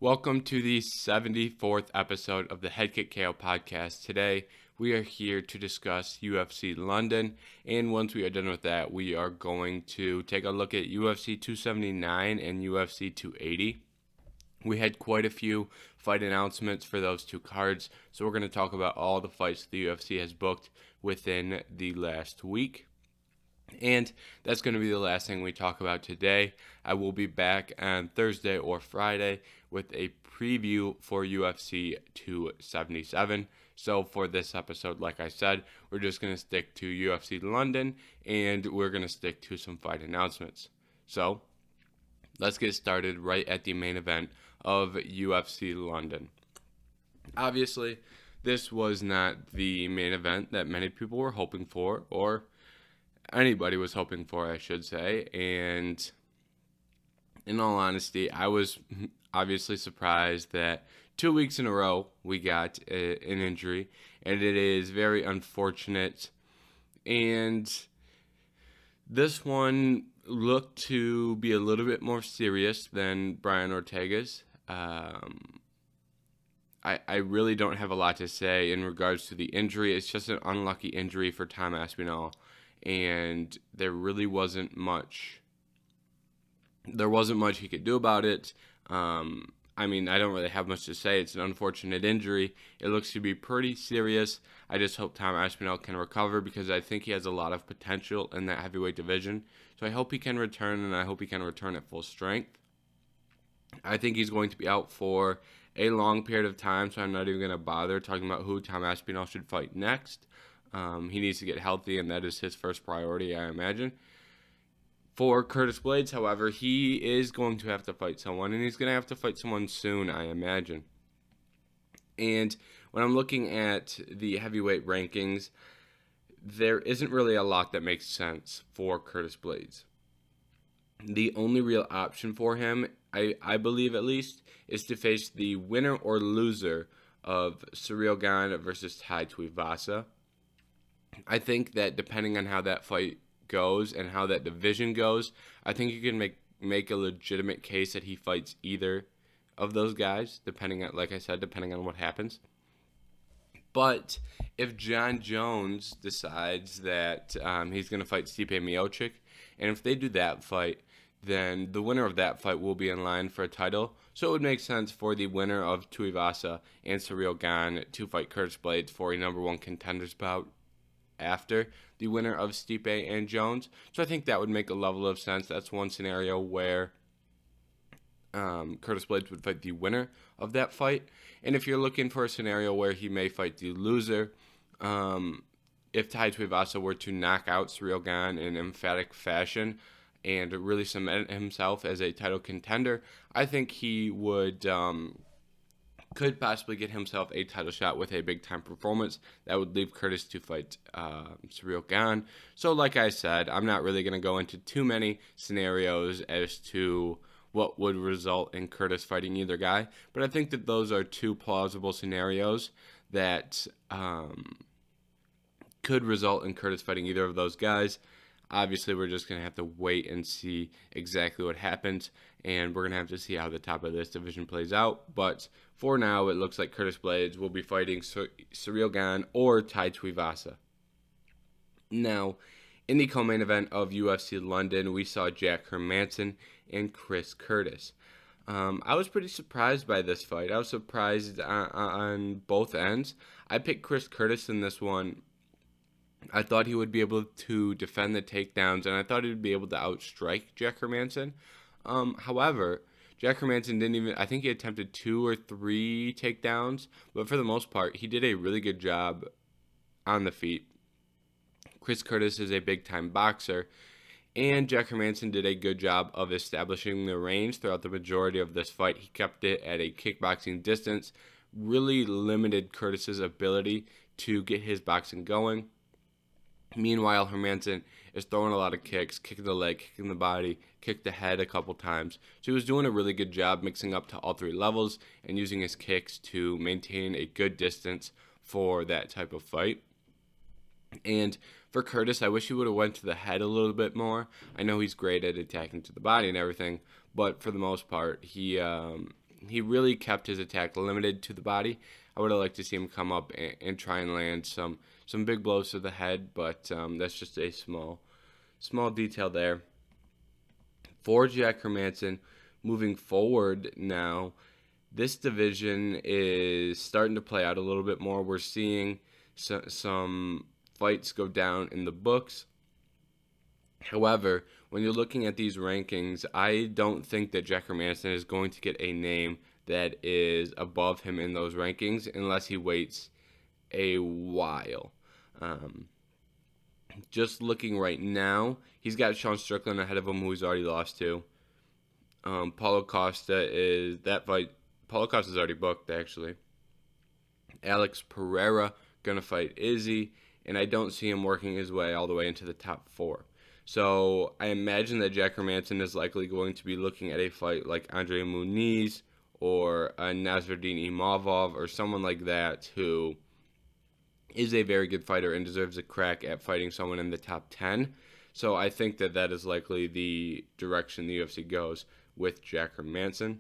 Welcome to the 74th episode of the Head Kick KO podcast. Today, we are here to discuss UFC London, and once we are done with that, we are going to take a look at UFC 279 and UFC 280. We had quite a few fight announcements for those two cards, so we're going to talk about all the fights the UFC has booked within the last week. And that's going to be the last thing we talk about today. I will be back on Thursday or Friday with a preview for UFC 277. So for this episode, like I said, we're just going to stick to UFC London, and we're going to stick to some fight announcements. So let's get started right at the main event of UFC London. Obviously, this was not the main event that many people were hoping for, or anybody was hoping for, I should say. And in all honesty, I was obviously surprised that 2 weeks in a row we got an injury, and it is very unfortunate. And this one looked to be a little bit more serious than Brian Ortega's. I really don't have a lot to say in regards to the injury. It's just an unlucky injury for Tom Aspinall, and there really wasn't much. There wasn't much he could do about it. I don't really have much to say. It's an unfortunate injury. It looks to be pretty serious. I just hope Tom Aspinall can recover, because I think he has a lot of potential in that heavyweight division. So I hope he can return, and I hope he can return at full strength. I think he's going to be out for a long period of time, so I'm not even going to bother talking about who Tom Aspinall should fight next. He needs to get healthy, and that is his first priority, I imagine. For Curtis Blaydes, however, he is going to have to fight someone, and he's going to have to fight someone soon, I imagine. And when I'm looking at the heavyweight rankings, there isn't really a lot that makes sense for Curtis Blaydes. The only real option for him, I believe at least, is to face the winner or loser of Ciryl Gane versus Tai Tuivasa. I think that depending on how that fight goes and how that division goes, I think you can make a legitimate case that he fights either of those guys, depending on what happens. But if John Jones decides that he's going to fight Stipe Miocic, and if they do that fight, then the winner of that fight will be in line for a title. So it would make sense for the winner of Tuivasa and Ciryl Gane to fight Curtis Blaydes for a number one contenders bout after the winner of Stipe and Jones. So I think that would make a level of sense. That's one scenario where Curtis Blaydes would fight the winner of that fight. And if you're looking for a scenario where he may fight the loser, if Tai Tuivasa were to knock out Ciryl Gane in emphatic fashion and really cement himself as a title contender, I think he would could possibly get himself a title shot with a big-time performance that would leave Curtis to fight Ciryl Gane. So like I said, I'm not really going to go into too many scenarios as to what would result in Curtis fighting either guy, but I think that those are two plausible scenarios that could result in Curtis fighting either of those guys. Obviously, we're just going to have to wait and see exactly what happens, and we're going to have to see how the top of this division plays out. But for now, it looks like Curtis Blaydes will be fighting Ciryl Gane or Tai Tuivasa. Now, in the co-main event of UFC London, we saw Jack Hermansson and Chris Curtis. I was pretty surprised by this fight. I was surprised on both ends. I picked Chris Curtis in this one. I thought he would be able to defend the takedowns, and I thought he would be able to outstrike Jack Hermansson. However, Jack Hermansson didn't even, I think he attempted 2 or 3 takedowns, but for the most part, he did a really good job on the feet. Chris Curtis is a big-time boxer, and Jack Hermansson did a good job of establishing the range throughout the majority of this fight. He kept it at a kickboxing distance, really limited Curtis's ability to get his boxing going. Meanwhile, Hermansson is throwing a lot of kicks, kicking the leg, kicking the body, kicked the head a couple times. So he was doing a really good job mixing up to all 3 levels and using his kicks to maintain a good distance for that type of fight. And for Curtis, I wish he would have went to the head a little bit more. I know he's great at attacking to the body and everything, but for the most part, he he really kept his attack limited to the body. I would have liked to see him come up and try and land some big blows to the head, but that's just a small detail there. For Jack Hermansson, moving forward now, this division is starting to play out a little bit more. We're seeing some fights go down in the books. However, when you're looking at these rankings, I don't think that Jack Hermansson is going to get a name that is above him in those rankings unless he waits a while. Just looking right now, he's got Sean Strickland ahead of him, who he's already lost to. Paulo Costa is that fight. Paulo Costa's already booked, actually. Alex Pereira gonna fight Izzy, and I don't see him working his way all the way into the top 4. So I imagine that Jack Hermansson is likely going to be looking at a fight like Andre Muniz or Nasruddin Imavov or someone like that who is a very good fighter and deserves a crack at fighting someone in the top 10. So I think that is likely the direction the UFC goes with Jack Hermansson.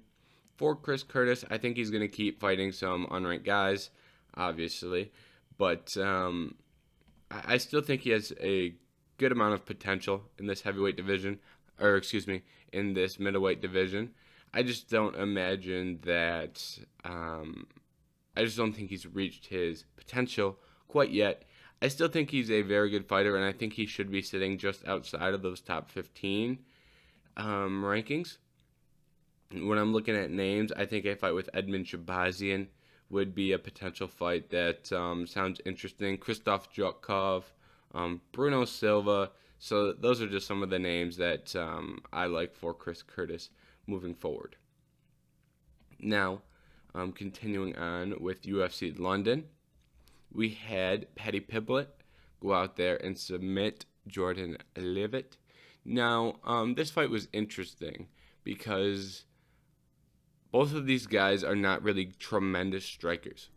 For Chris Curtis, I think he's going to keep fighting some unranked guys, obviously. But I still think he has a good amount of potential in this heavyweight division, in this middleweight division. I just don't imagine that, I just don't think he's reached his potential quite yet. I still think he's a very good fighter, and I think he should be sitting just outside of those top 15 rankings. When I'm looking at names, I think a fight with Edmund Shabazian would be a potential fight that sounds interesting. Krzysztof Jutkov, Bruno Silva. So those are just some of the names that I like for Chris Curtis moving forward. Now, continuing on with UFC London, we had Paddy Pimblett go out there and submit Jordan Levitt. Now, this fight was interesting because both of these guys are not really tremendous strikers.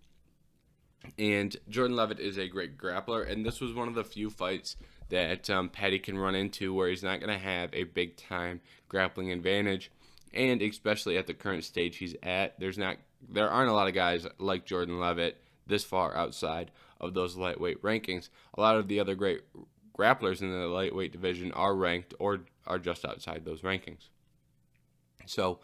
And Jordan Levitt is a great grappler, and this was one of the few fights that Paddy can run into where he's not going to have a big-time grappling advantage. And especially at the current stage he's at, there aren't a lot of guys like Jordan Levitt this far outside of those lightweight rankings. A lot of the other great grapplers in the lightweight division are ranked or are just outside those rankings. So,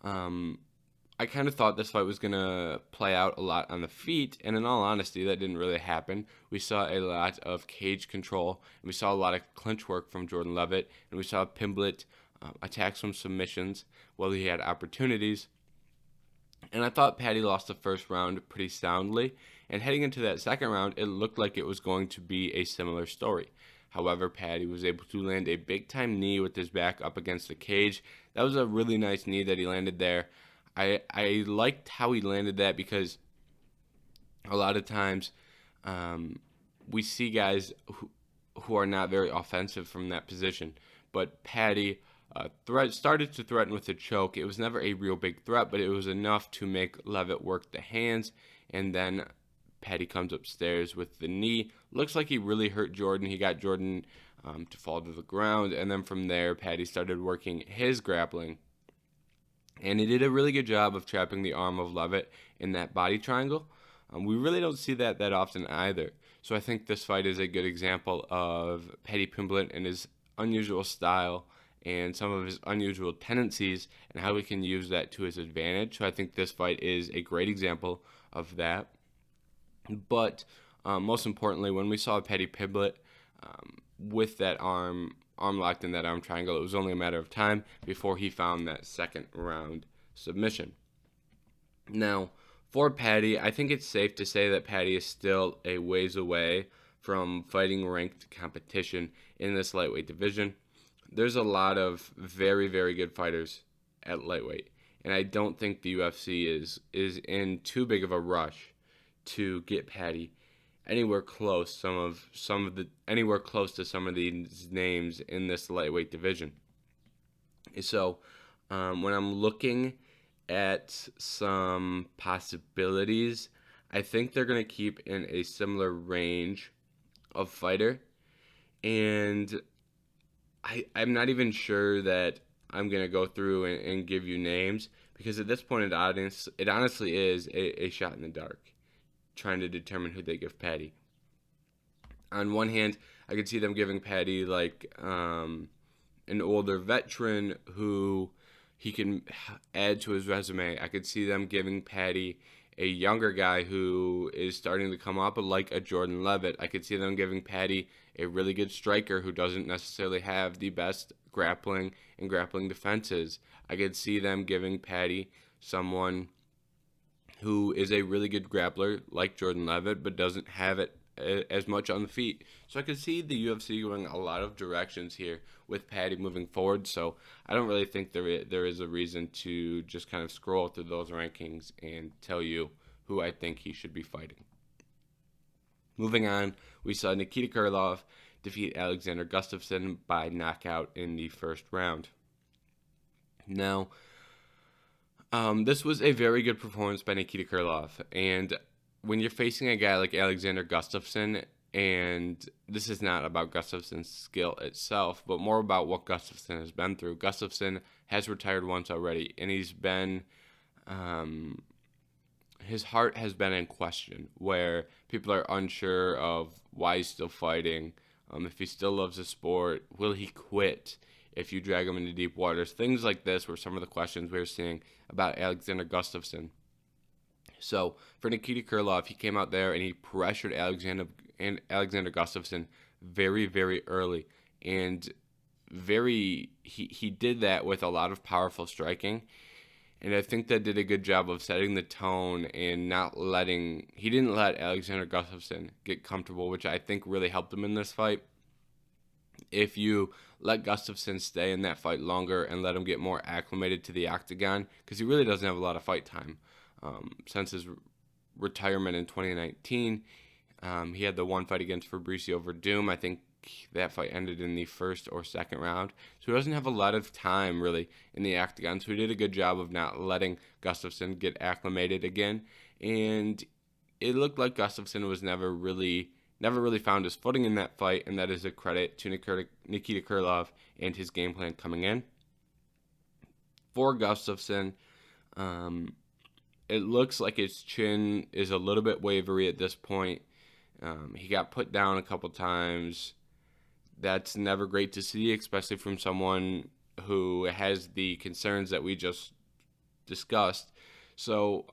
I kind of thought this fight was going to play out a lot on the feet, and in all honesty, that didn't really happen. We saw a lot of cage control, and we saw a lot of clinch work from Jordan Levitt, and we saw Pimblett attack some submissions while he had opportunities. And I thought Paddy lost the first round pretty soundly, and heading into that second round, it looked like it was going to be a similar story. However, Paddy was able to land a big-time knee with his back up against the cage. That was a really nice knee that he landed there. I liked how he landed that because a lot of times we see guys who are not very offensive from that position. But Paddy started to threaten with a choke. It was never a real big threat, but it was enough to make Levitt work the hands. And then Paddy comes upstairs with the knee. Looks like he really hurt Jordan. He got Jordan to fall to the ground. And then from there, Paddy started working his grappling. And he did a really good job of trapping the arm of Levitt in that body triangle. We really don't see that often either. So I think this fight is a good example of Paddy Pimblett and his unusual style and some of his unusual tendencies and how he can use that to his advantage. So I think this fight is a great example of that. But most importantly, when we saw Paddy Pimblett with that arm locked in that arm triangle, it was only a matter of time before he found that second round submission. Now, for Paddy, I think it's safe to say that Paddy is still a ways away from fighting ranked competition in this lightweight division. There's a lot of very, very good fighters at lightweight, and I don't think the UFC is in too big of a rush to get Paddy anywhere close to some of these names in this lightweight division. So when I'm looking at some possibilities, I think they're going to keep in a similar range of fighter, and I'm not even sure that I'm going to go through and give you names because at this point it honestly is a shot in the dark, trying to determine who they give Paddy. On one hand, I could see them giving Paddy like an older veteran who he can add to his resume. I could see them giving Paddy a younger guy who is starting to come up, like a Jordan Levitt. I could see them giving Paddy a really good striker who doesn't necessarily have the best grappling and grappling defenses. I could see them giving Paddy someone who is a really good grappler, like Jordan Levitt, but doesn't have it as much on the feet. So I could see the UFC going a lot of directions here with Paddy moving forward. So I don't really think there is a reason to just kind of scroll through those rankings and tell you who I think he should be fighting. Moving on, we saw Nikita Karloff defeat Alexander Gustafson by knockout in the first round. Now, this was a very good performance by Nikita Karloff, and when you're facing a guy like Alexander Gustafson, and this is not about Gustafson's skill itself, but more about what Gustafson has been through. Gustafson has retired once already, and he's been, his heart has been in question, where people are unsure of why he's still fighting, if he still loves the sport, will he quit if you drag him into deep waters. Things like this were some of the questions we were seeing about Alexander Gustafson. So for Nikita Karloff, he came out there and he pressured Alexander Gustafson very, very early, and he did that with a lot of powerful striking, and I think that did a good job of setting the tone and he didn't let Alexander Gustafson get comfortable, which I think really helped him in this fight. If you let Gustafson stay in that fight longer and let him get more acclimated to the octagon, because he really doesn't have a lot of fight time. Since his retirement in 2019, he had the one fight against Fabricio Verdum. I think that fight ended in the first or second round. So he doesn't have a lot of time, really, in the octagon. So he did a good job of not letting Gustafson get acclimated again. And it looked like Gustafson was never really found his footing in that fight, and that is a credit to Nikita Karloff and his game plan coming in. For Gustafson, it looks like his chin is a little bit wavery at this point. He got put down a couple times. That's never great to see, especially from someone who has the concerns that we just discussed. So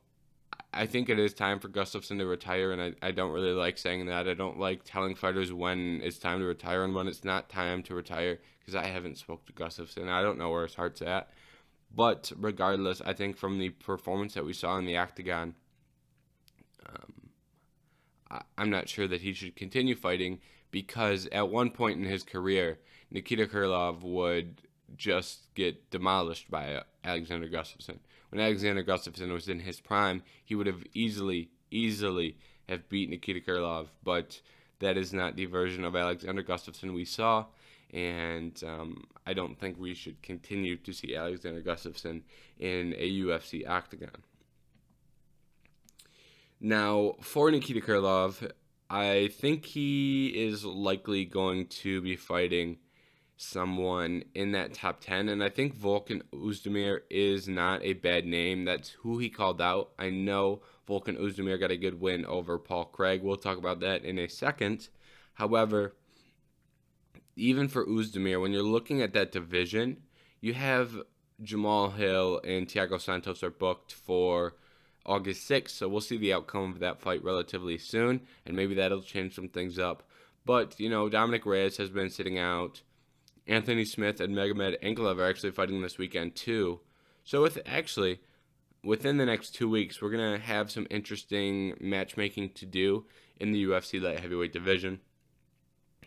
I think it is time for Gustafson to retire, and I don't really like saying that. I don't like telling fighters when it's time to retire and when it's not time to retire, because I haven't spoke to Gustafson. I don't know where his heart's at. But regardless, I think from the performance that we saw in the octagon, I'm not sure that he should continue fighting, because at one point in his career, Nikita Karloff would just get demolished by Alexander Gustafson. When Alexander Gustafson was in his prime, he would have easily have beat Nikita Karloff, but that is not the version of Alexander Gustafson we saw, and I don't think we should continue to see Alexander Gustafson in a UFC octagon. Now, for Nikita Karloff, I think he is likely going to be fighting someone in that top 10, and I think Vulcanozamir is not a bad name. That's who he called out. I know Vulcanozamir got a good win over Paul Craig. We'll talk about that in a second. However, even for Ozdemir, when you're looking at that division, you have Jamal Hill and Thiago Santos are booked for August 6th, so we'll see the outcome of that fight relatively soon, and maybe that'll change some things up. But, Dominic Reyes has been sitting out. Anthony Smith and Magomed Ankalaev are actually fighting this weekend too. So within the next 2 weeks, we're going to have some interesting matchmaking to do in the UFC light heavyweight division.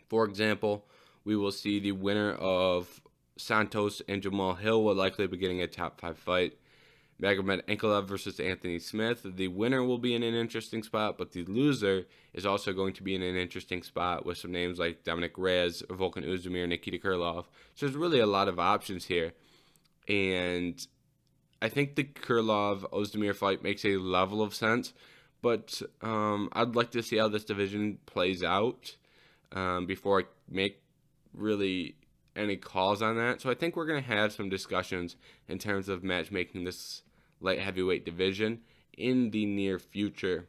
For example, we will see the winner of Santos and Jamal Hill will likely be getting a top 5 fight. Magomed Ankalaev versus Anthony Smith. The winner will be in an interesting spot, but the loser is also going to be in an interesting spot with some names like Dominic Reyes, Vulcanozamir, Nikita Karloff. So there's really a lot of options here. And I think the Karloff-Ozdemir fight makes a level of sense, but I'd like to see how this division plays out before I make really any calls on that. So I think we're going to have some discussions in terms of matchmaking this light heavyweight division in the near future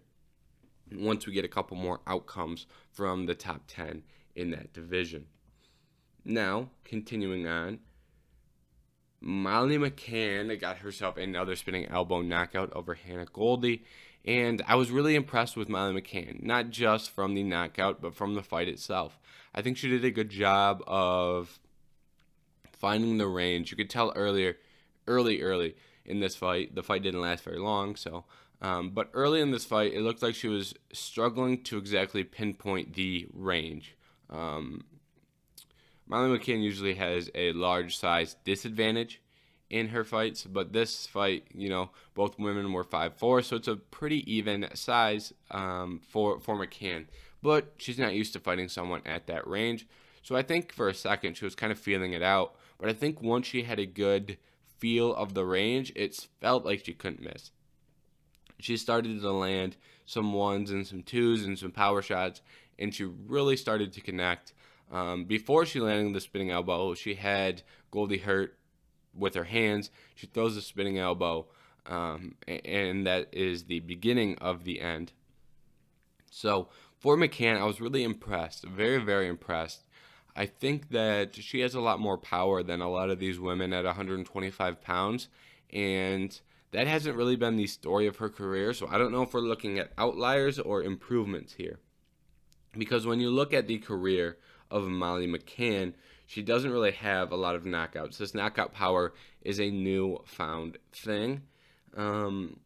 once we get a couple more outcomes from the top 10 in that division. Now, continuing on, Molly McCann got herself another spinning elbow knockout over Hannah Goldie, and I was really impressed with Molly McCann, not just from the knockout, but from the fight itself. I think she did a good job of finding the range. You could tell early in this fight. The fight didn't last very long, but early in this fight, it looked like she was struggling to exactly pinpoint the range. Molly McCann usually has a large size disadvantage in her fights, but this fight, both women were 5'4", so it's a pretty even size for McCann. But she's not used to fighting someone at that range, so I think for a second she was kind of feeling it out. But I think once she had a good feel of the range, it felt like she couldn't miss. She started to land some ones and some twos and some power shots, and she really started to connect. Before she landed the spinning elbow, she had Goldie hurt with her hands. She throws the spinning elbow, and that is the beginning of the end. So for McCann, I was really impressed, very, very impressed. I think that she has a lot more power than a lot of these women at 125 pounds, and that hasn't really been the story of her career, so I don't know if we're looking at outliers or improvements here. Because when you look at the career of Molly McCann, she doesn't really have a lot of knockouts. This knockout power is a new-found thing. When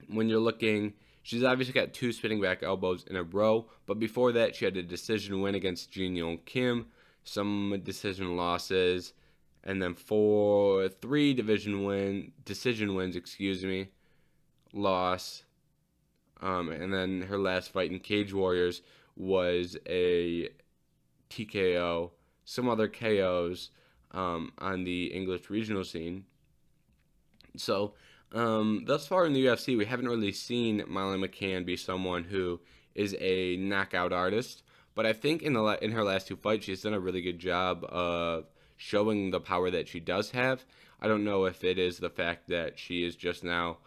you're looking, she's obviously got 2 spinning back elbows in a row, but before that, she had a decision win against Jin Yong Kim, some decision losses, and then 3 decision wins, loss, and then her last fight in Cage Warriors was a TKO, some other KOs on the English regional scene. So, thus far in the UFC, we haven't really seen Molly McCann be someone who is a knockout artist, but I think in her last 2 fights, she's done a really good job of showing the power that she does have. I don't know if it is the fact that she is just now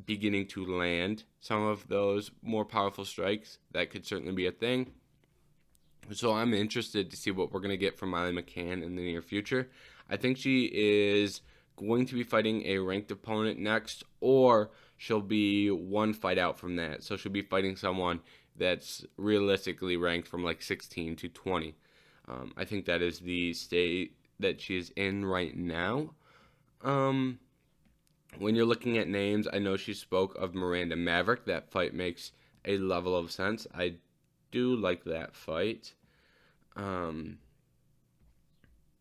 beginning to land some of those more powerful strikes. That could certainly be a thing. So I'm interested to see what we're going to get from Molly McCann in the near future. I think she is going to be fighting a ranked opponent next, or she'll be one fight out from that. So she'll be fighting someone that's realistically ranked from like 16 to 20. I think that is the state that she is in right now. When you're looking at names, I know she spoke of Miranda Maverick. That fight makes a level of sense. I do like that fight.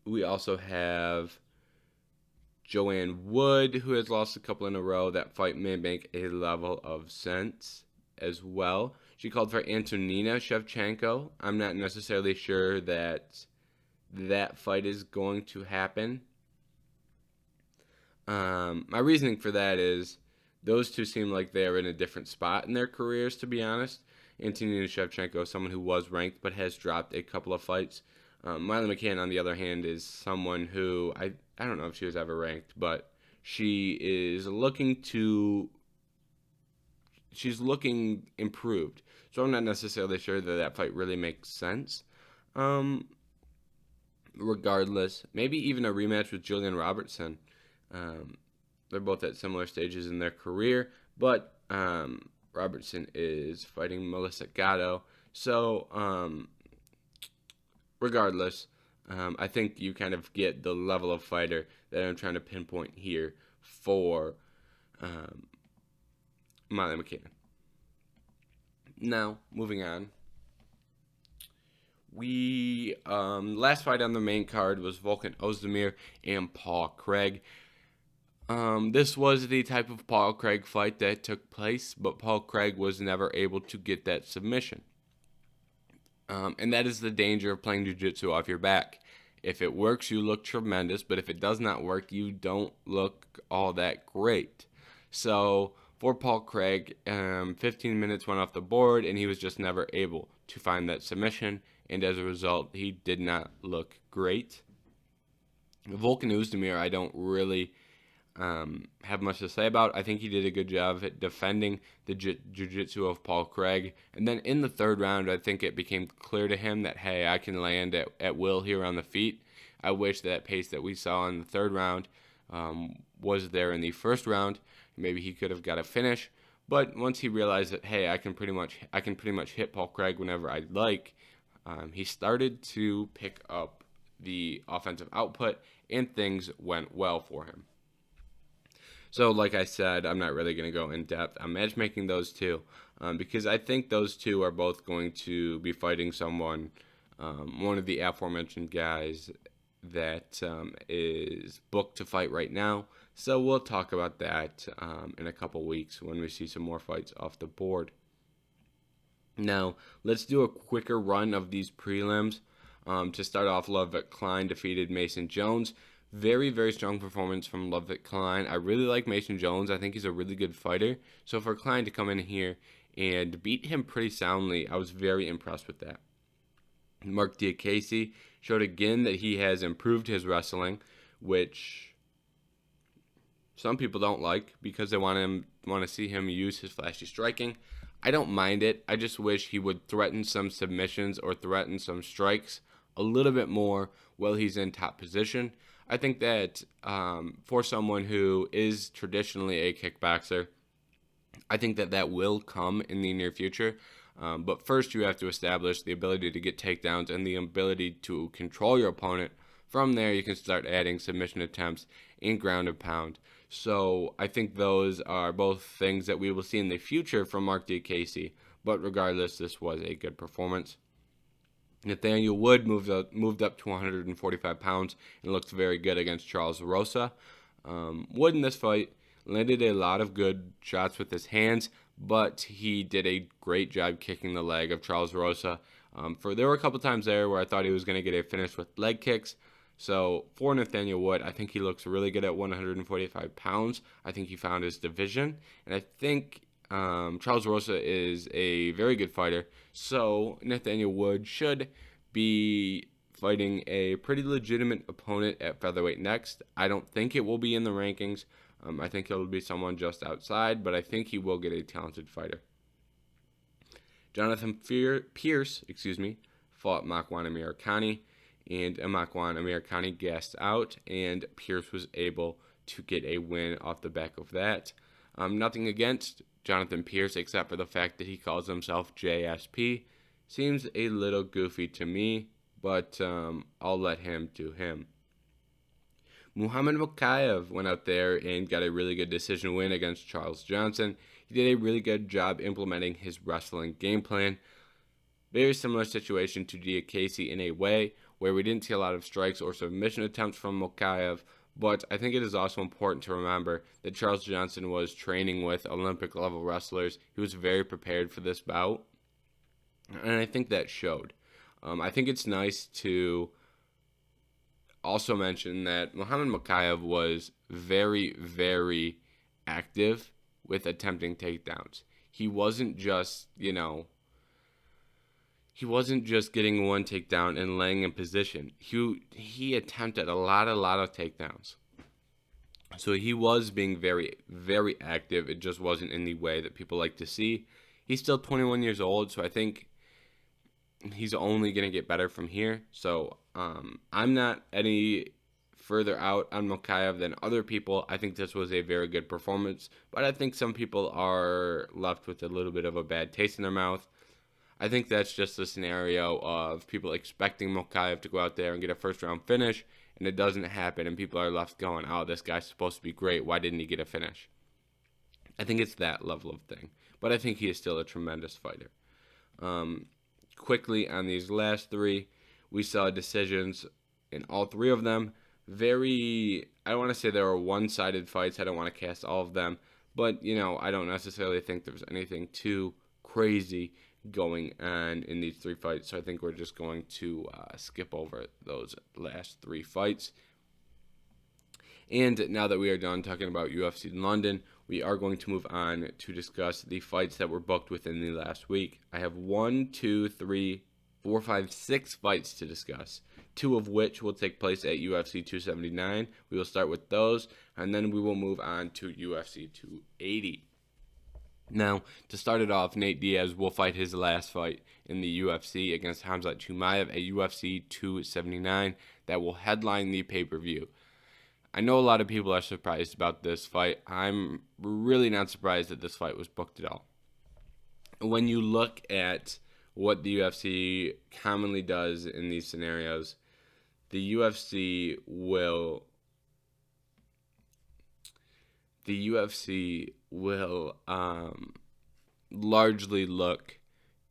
We also have Joanne Wood, who has lost a couple in a row. That fight may make a level of sense as well. She called for Antonina Shevchenko. I'm not necessarily sure that fight is going to happen. My reasoning for that is those two seem like they're in a different spot in their careers, to be honest. Antonina Shevchenko, someone who was ranked but has dropped a couple of fights. Molly McCann, on the other hand, is someone who I don't know if she was ever ranked, but she's looking improved. So I'm not necessarily sure that fight really makes sense. Regardless, maybe even a rematch with Jillian Robertson. They're both at similar stages in their career, but Robertson is fighting Melissa Gatto. So, regardless, I think you kind of get the level of fighter that I'm trying to pinpoint here for Molly McCann. Now, moving on. We last fight on the main card was Vulcanozamir and Paul Craig. This was the type of Paul Craig fight that took place, but Paul Craig was never able to get that submission. And that is the danger of playing jiu-jitsu off your back. If it works, you look tremendous, but if it does not work, you don't look all that great. So for Paul Craig, 15 minutes went off the board, and he was just never able to find that submission, and as a result, he did not look great. Vulcanozamir, I don't really have much to say about. I think he did a good job at defending the jiu-jitsu of Paul Craig. And then in the third round, I think it became clear to him that, hey, I can land at will here on the feet. I wish that pace that we saw in the third round was there in the first round. Maybe he could have got a finish. But once he realized that, hey, I can pretty much hit Paul Craig whenever I'd like, he started to pick up the offensive output, and things went well for him. So, like I said, I'm not really going to go in depth on matchmaking those two because I think those two are both going to be fighting someone, one of the aforementioned guys that is booked to fight right now. So we'll talk about that in a couple weeks when we see some more fights off the board. Now, let's do a quicker run of these prelims. To start off, Levitt defeated Mason Jones. Very, very strong performance from Levitt. I really like Mason Jones. I think he's a really good fighter. So for Klein to come in here and beat him pretty soundly, I was very impressed with that. Mark Diaz showed again that he has improved his wrestling, which some people don't like because they want to see him use his flashy striking. I don't mind it. I just wish he would threaten some submissions or threaten some strikes a little bit more while he's in top position. I think that for someone who is traditionally a kickboxer, I think that will come in the near future. But first, you have to establish the ability to get takedowns and the ability to control your opponent. From there, you can start adding submission attempts and ground and pound. So I think those are both things that we will see in the future from Mark Diaz. But regardless, this was a good performance. Nathaniel Wood moved up to 145 pounds and looked very good against Charles Rosa. Wood in this fight landed a lot of good shots with his hands, but he did a great job kicking the leg of Charles Rosa. There were a couple times there where I thought he was going to get a finish with leg kicks. So for Nathaniel Wood, I think he looks really good at 145 pounds. I think he found his division, and I think Charles Rosa is a very good fighter. So Nathaniel Wood should be fighting a pretty legitimate opponent at featherweight next. I don't think it will be in the rankings. I think it'll be someone just outside, but I think he will get a talented fighter. Jonathan Pierce, fought Makwan Amirkhani, and Makwan Amirkhani gassed out, and Pierce was able to get a win off the back of that. Nothing against Jonathan Pierce except for the fact that he calls himself JSP. Seems a little goofy to me, but I'll let him do him. Muhammad Mokaev went out there and got a really good decision win against Charles Johnson. He did a really good job implementing his wrestling game plan. Very similar situation to Diaz in a way, where we didn't see a lot of strikes or submission attempts from Mokaev, but I think it is also important to remember that Charles Johnson was training with Olympic-level wrestlers. He was very prepared for this bout, and I think that showed. I think it's nice to also mention that Muhammad Mokaev was very, very active with attempting takedowns. He wasn't just, getting one takedown and laying in position. He attempted a lot of takedowns. So he was being very, very active. It just wasn't in the way that people like to see. He's still 21 years old, so I think he's only going to get better from here. So I'm not any further out on Mokaev than other people. I think this was a very good performance, but I think some people are left with a little bit of a bad taste in their mouth. I think that's just a scenario of people expecting Mokaev to go out there and get a first-round finish, and it doesn't happen, and people are left going, oh, this guy's supposed to be great. Why didn't he get a finish? I think it's that level of thing, but I think he is still a tremendous fighter. Quickly on these last three, we saw decisions in all three of them. I don't want to say there were one-sided fights. I don't want to cast all of them, but, I don't necessarily think there's anything too crazy going on in these three fights, so I think we're just going to skip over those last three fights. And now that we are done talking about UFC London, we are going to move on to discuss the fights that were booked within the last week. I have 6 fights to discuss. 2 of which will take place at UFC 279. We will start with those, and then we will move on to UFC 280. Now, to start it off, Nate Diaz will fight his last fight in the UFC against Khamzat Chimaev at UFC 279. That will headline the pay-per-view. I know a lot of people are surprised about this fight. I'm really not surprised that this fight was booked at all. When you look at what the UFC commonly does in these scenarios, the UFC will largely look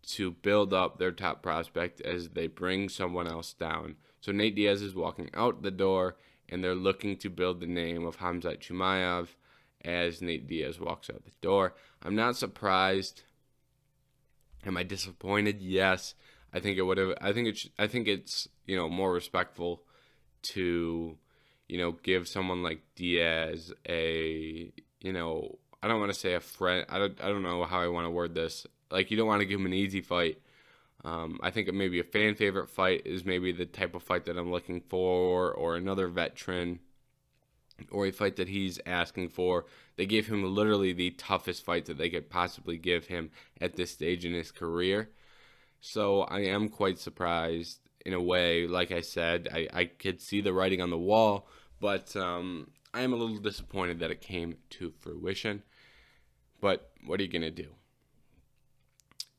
to build up their top prospect as they bring someone else down. So Nate Diaz is walking out the door, and they're looking to build the name of Khamzat Chimaev as Nate Diaz walks out the door. I'm not surprised. Am I disappointed? Yes. I think it would have. I think it's more respectful to give someone like Diaz a I don't want to say a friend. I don't know how I want to word this. Like, you don't want to give him an easy fight. I think maybe a fan favorite fight is maybe the type of fight that I'm looking for, or another veteran, or a fight that he's asking for. They gave him literally the toughest fight that they could possibly give him at this stage in his career. So I am quite surprised in a way. Like I said, I could see the writing on the wall, but I am a little disappointed that it came to fruition. But what are you going to do?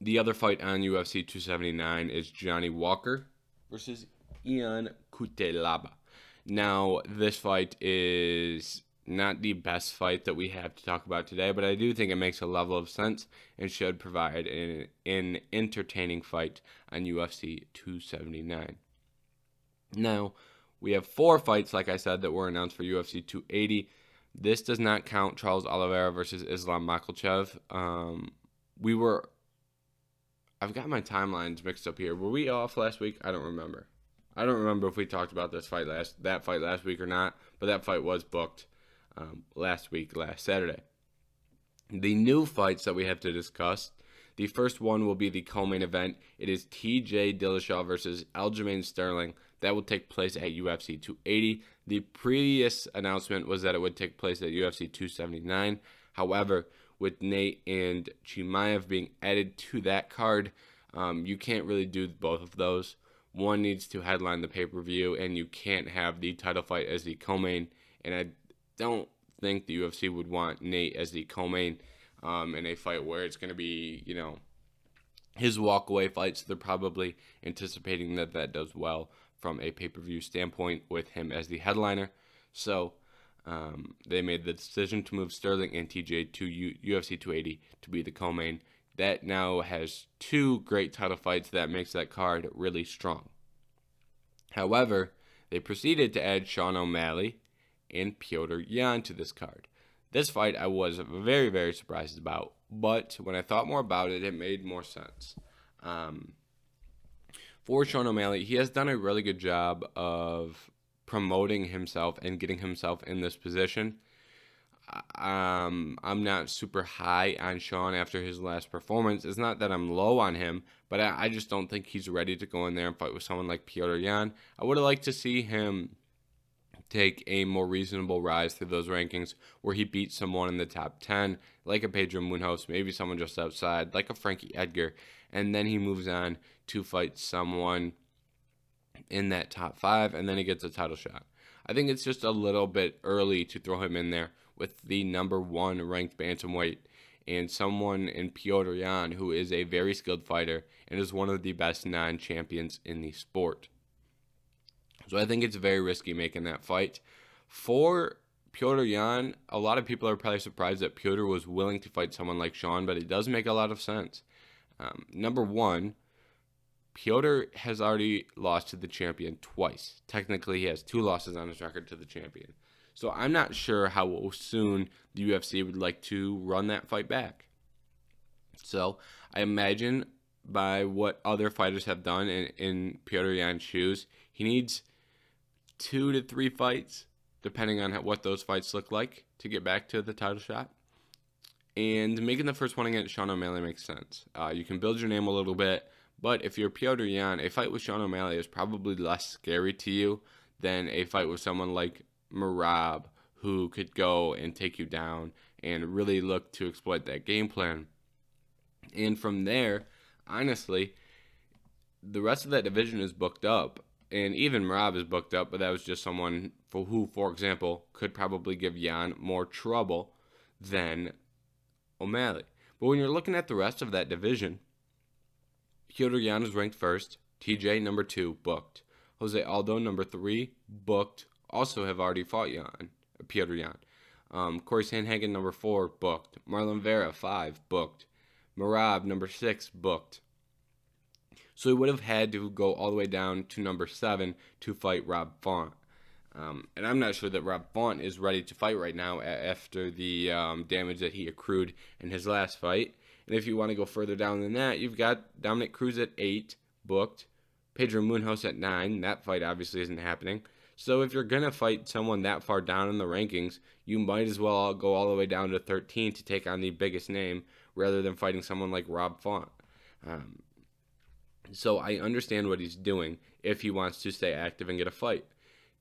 The other fight on UFC 279 is Johnny Walker versus Ian Cutelaba. Now, this fight is not the best fight that we have to talk about today, but I do think it makes a level of sense and should provide an entertaining fight on UFC 279. Now, we have 4 fights, like I said, that were announced for UFC 280. This does not count Charles Oliveira versus Islam Makhachev. I've got my timelines mixed up here. Were we off last week? I don't remember. I don't remember if we talked about that fight last week or not, but that fight was booked last Saturday. The new fights that we have to discuss, the first one will be the co-main event. It is TJ Dillashaw versus Aljamain Sterling. That will take place at UFC 280. The previous announcement was that it would take place at UFC 279. However, with Nate and Chimaev being added to that card, you can't really do both of those. One needs to headline the pay-per-view, and you can't have the title fight as the co-main. And I don't think the UFC would want Nate as the co-main in a fight where it's going to be, his walk-away fight. So they're probably anticipating that does well from a pay-per-view standpoint with him as the headliner. So they made the decision to move Sterling and TJ to UFC 280 to be the co-main. That now has 2 great title fights that makes that card really strong. However, they proceeded to add Sean O'Malley and Petr Yan to this card. This fight I was very, very surprised about, but when I thought more about it, it made more sense. For Sean O'Malley, he has done a really good job of promoting himself and getting himself in this position. I'm not super high on Sean after his last performance. It's not that I'm low on him, but I just don't think he's ready to go in there and fight with someone like Petr Yan. I would have liked to see him take a more reasonable rise through those rankings where he beats someone in the top 10, like a Pedro Munoz, maybe someone just outside, like a Frankie Edgar, and then he moves on to fight someone in that top 5, and then he gets a title shot. I think it's just a little bit early to throw him in there with the number 1 ranked bantamweight and someone in Petr Yan who is a very skilled fighter and is one of the best non-champions in the sport. So I think it's very risky making that fight. For Petr Yan, a lot of people are probably surprised that Petr was willing to fight someone like Sean, but it does make a lot of sense. Number 1, Petr has already lost to the champion twice. Technically, he has 2 losses on his record to the champion. So I'm not sure how soon the UFC would like to run that fight back. So I imagine by what other fighters have done in Petr Yan's shoes, he needs 2 to 3 fights, depending on what those fights look like, to get back to the title shot. And making the first one against Sean O'Malley makes sense. You can build your name a little bit, But if you're Petr Yan, a fight with Sean O'Malley is probably less scary to you than a fight with someone like Merab, who could go and take you down and really look to exploit that game plan. And from there, honestly, the rest of that division is booked up. And even Merab is booked up, but that was just someone who, for example, could probably give Yan more trouble than O'Malley. But when you're looking at the rest of that division, Petr Yan is ranked first, TJ number 2, booked. Jose Aldo number 3, booked, also have already fought Petr Yan. Corey Sandhagen number 4, booked. Marlon Vera 5, booked. Merab number 6, booked. So he would have had to go all the way down to number 7 to fight Rob Font. And I'm not sure that Rob Font is ready to fight right now after the damage that he accrued in his last fight. And if you want to go further down than that, you've got Dominic Cruz at 8, booked. Pedro Munhoz at 9. That fight obviously isn't happening. So if you're going to fight someone that far down in the rankings, you might as well go all the way down to 13 to take on the biggest name rather than fighting someone like Rob Font. So I understand what he's doing if he wants to stay active and get a fight.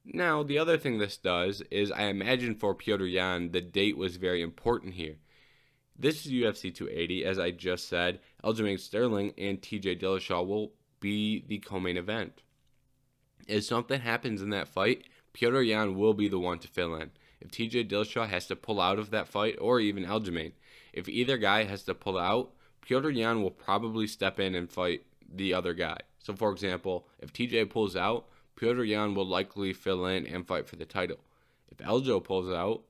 Now, the other thing this does is I imagine for Petr Yan, the date was very important here. This is UFC 280, as I just said. Aljamain Sterling and TJ Dillashaw will be the co-main event. If something happens in that fight, Petr Yan will be the one to fill in. If TJ Dillashaw has to pull out of that fight, or even Aljamain, if either guy has to pull out, Petr Yan will probably step in and fight the other guy. So, for example, if TJ pulls out, Petr Yan will likely fill in and fight for the title. If Aljo pulls out,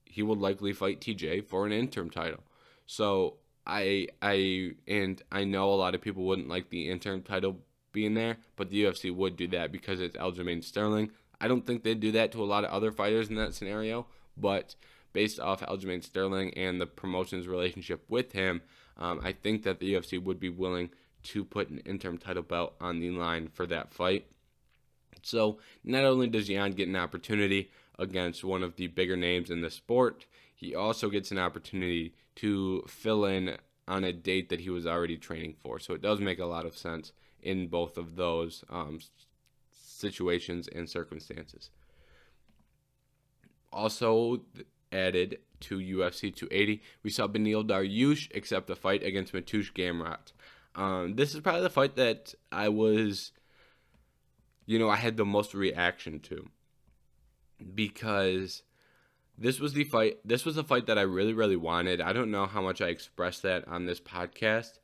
he will likely fight TJ for an interim title. So I know a lot of people wouldn't like the interim title being there, but the UFC would do that because it's Aljamain Sterling. I don't think they'd do that to a lot of other fighters in that scenario, but based off Aljamain Sterling and the promotion's relationship with him, I think that the UFC would be willing to put an interim title belt on the line for that fight. So not only does Yan get an opportunity against one of the bigger names in the sport, he also gets an opportunity to fill in on a date that he was already training for. So it does make a lot of sense in both of those situations and circumstances. Also added to UFC 280, we saw Beneil Dariush accept a fight against Mateusz Gamrot. This is probably the fight that I had the most reaction to, because this was a fight that I really, really wanted. I don't know how much I expressed that on this podcast.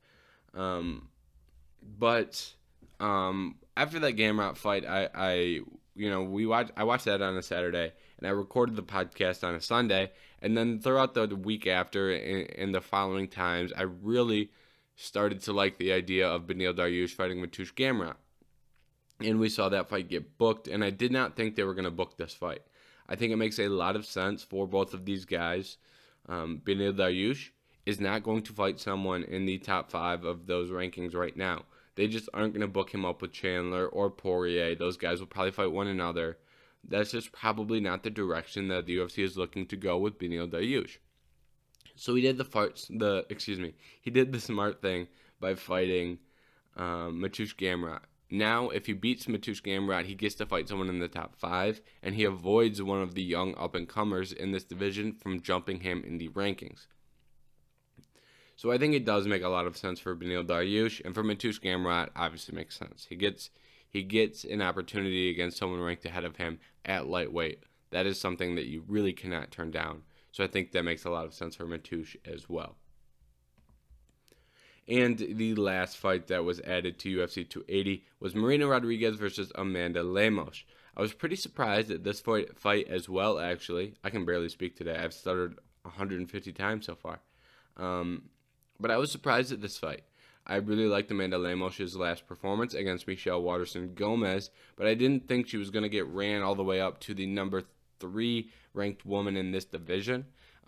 But after that Gamrot fight, I watched that on a Saturday, and I recorded the podcast on a Sunday, and then throughout the week after and the following times, I really started to like the idea of Beneil Dariush fighting Mateusz Gamrot. And we saw that fight get booked, and I did not think they were going to book this fight. I think it makes a lot of sense for both of these guys. Beneil Dariush is not going to fight someone in the top 5 of those rankings right now. They just aren't going to book him up with Chandler or Poirier. Those guys will probably fight one another. That's just probably not the direction that the UFC is looking to go with Beneil Dariush. So he did the smart thing by fighting Mateusz Gamrot. Now, if he beats Mateusz Gamrot, he gets to fight someone in the top 5, and he avoids one of the young up-and-comers in this division from jumping him in the rankings. So I think it does make a lot of sense for Beneil Dariush, and for Mateusz Gamrot, obviously makes sense. He gets an opportunity against someone ranked ahead of him at lightweight. That is something that you really cannot turn down. So I think that makes a lot of sense for Mateusz as well. And the last fight that was added to UFC 280 was Marina Rodriguez versus Amanda Lamosh. I was pretty surprised at this fight as well, actually. I can barely speak today. I've stuttered 150 times so far. But I was surprised at this fight. I really liked Amanda Lamosh's last performance against Michelle Waterson-Gomez, but I didn't think she was going to get ran all the way up to the number 3 ranked woman in this division.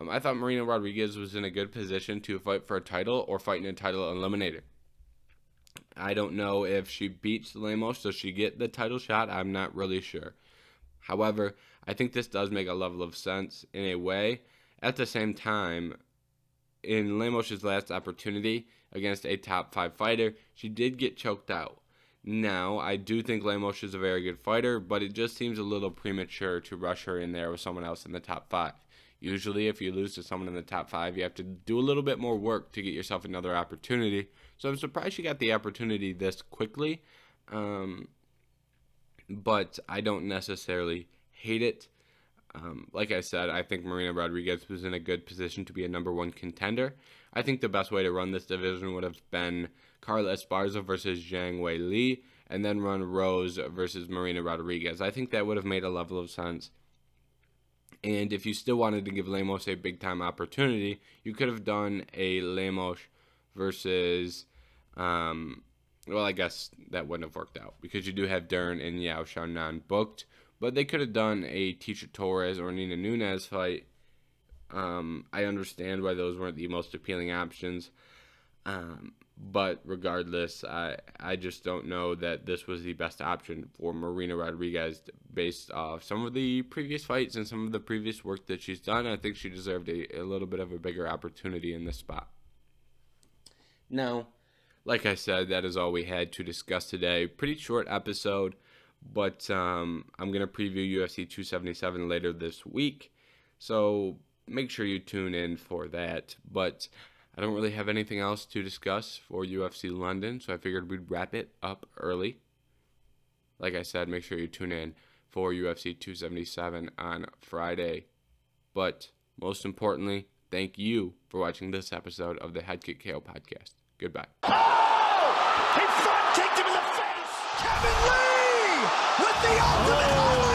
I thought Marina Rodriguez was in a good position to fight for a title or fight in a title eliminator. I don't know if she beats Lamosh, does she get the title shot? I'm not really sure. However, I think this does make a level of sense in a way. At the same time, in Lamosh's last opportunity, against a top 5 fighter. She did get choked out. Now, I do think Lamosh is a very good fighter, but it just seems a little premature to rush her in there with someone else in the top 5. Usually, if you lose to someone in the top 5, you have to do a little bit more work to get yourself another opportunity. So I'm surprised she got the opportunity this quickly, but I don't necessarily hate it. Like I said, I think Marina Rodriguez was in a good position to be a number 1 contender. I think the best way to run this division would have been Carla Esparza versus Zhang Wei Li, and then run Rose versus Marina Rodriguez. I think that would have made a level of sense. And if you still wanted to give Lamosh a big-time opportunity, you could have done a Lamosh versus, well, I guess that wouldn't have worked out, because you do have Dern and Yao Xiaonan booked. But they could have done a Tecia Torres or Nina Nunes fight. I understand why those weren't the most appealing options. But regardless, I just don't know that this was the best option for Marina Rodriguez based off some of the previous fights and some of the previous work that she's done. I think she deserved a little bit of a bigger opportunity in this spot. Now, like I said, that is all we had to discuss today. Pretty short episode, but I'm going to preview UFC 277 later this week. So make sure you tune in for that. But I don't really have anything else to discuss for UFC London, so I figured we'd wrap it up early. Like I said, make sure you tune in for UFC 277 on Friday. But most importantly, thank you for watching this episode of the Head Kick KO podcast. Goodbye. Oh! He front kicked him in the face! Kevin Lee with the ultimate